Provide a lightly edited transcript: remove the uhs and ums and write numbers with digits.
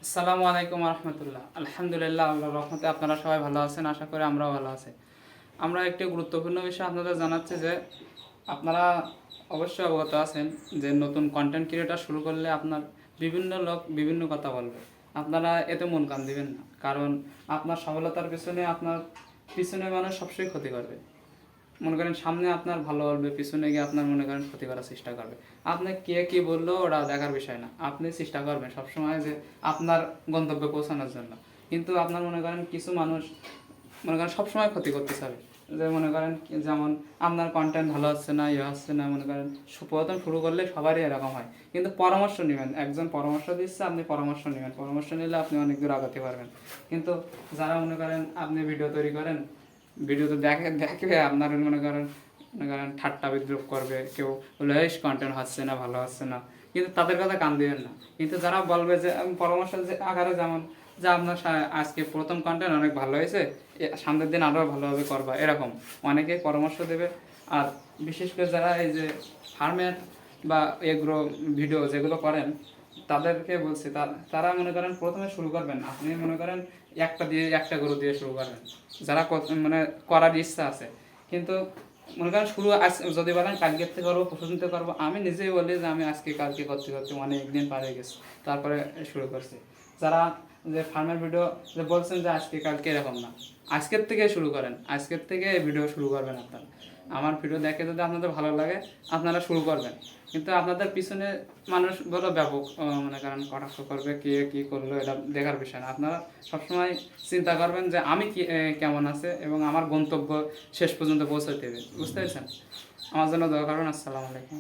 আসসালামু আলাইকুম রহমতুল্লাহ। আলহামদুলিল্লাহ, আল্লাহর রহমতে আপনারা সবাই ভালো আছেন। আশা করি আমরাও ভালো আছি। আমরা একটি গুরুত্বপূর্ণ বিষয় আপনাদের জানাচ্ছি যে আপনারা অবশ্যই অবগত আছেন যে নতুন কন্টেন্ট ক্রিয়েটার শুরু করলে আপনার বিভিন্ন লোক বিভিন্ন কথা বলবে। আপনারা এতে মন কান দিবেন না, কারণ আপনার সফলতার পিছনে মানুষ সবসময় ক্ষতি করবে। মনে করেন সামনে আপনার ভালো বলবে, পিছনে গিয়ে আপনার মনে করেন ক্ষতি করার চেষ্টা করবে। আপনি কে কী বললো ওটা দেখার বিষয় না, আপনি চেষ্টা করবেন সবসময় যে আপনার গন্তব্যে পৌঁছানোর জন্য। কিন্তু আপনার মনে করেন কিছু মানুষ মনে করেন সবসময় ক্ষতি করতে চাবে, যে মনে করেন যেমন আপনার কন্টেন্ট ভালো হচ্ছে না, হচ্ছে না, মনে করেন প্রথম শুরু করলে সবারই এরকম হয়। কিন্তু পরামর্শ নেবেন, একজন পরামর্শ দিচ্ছে, আপনি পরামর্শ নেবেন, পরামর্শ নিলে আপনি অনেক দূর আগাতে পারবেন। কিন্তু যারা মনে করেন আপনি ভিডিও তৈরি করেন, ভিডিওতে দেখবে আপনার মনে করেন ঠাট্টা বিদ্রুপ করবে, কেউ বলে এই কন্টেন্ট হচ্ছে না, ভালো হচ্ছে না, কিন্তু তাদের কথা কান দিবেন না। কিন্তু যারা বলবে যে পরামর্শ যে আকারে, যেমন যে আপনার আজকে প্রথম কন্টেন্ট অনেক ভালো হয়েছে, সামনের দিন আরও ভালোভাবে করবা, এরকম অনেকে পরামর্শ দেবে। আর বিশেষ করে যারা এই যে ফার্মের বা এগ্রো ভিডিও যেগুলো করেন, তাদেরকে বলছি তারা মনে করেন প্রথমে শুরু করবেন, আপনি মনে করেন একটা গরু দিয়ে শুরু করবেন, যারা মানে করার ইচ্ছা আছে। কিন্তু মনে করেন শুরু যদি বলেন কালকের থেকে করবো, পরশু দিন থেকে করবো, আমি নিজেই বলি যে আমি আজকে কালকে করতে করতে অনেক দিন পার হয়ে গেছি, তারপরে শুরু করছি। যারা যে ফার্মের ভিডিও যে বলছেন যে আজকে কালকে, এরকম না, আজকের থেকে শুরু করেন, আজকের থেকে এই ভিডিও শুরু করবেন। আপনারা আমার ভিডিও দেখে যদি আপনাদের ভালো লাগে, আপনারা শুরু করবেন। কিন্তু আপনাদের পিছনে মানুষ বলো ব্যাপক মনে করেন কটাক্ষ করবে, কে কী করলো, এটা দেখার বিষয় না। আপনারা সবসময় চিন্তা করবেন যে আমি কি কেমন আছে এবং আমার গন্তব্য শেষ পর্যন্ত পৌঁছাতে দেবে, বুঝতে পেরেছেন? আমার জন্য দোয়া করবেন। আসসালামু আলাইকুম।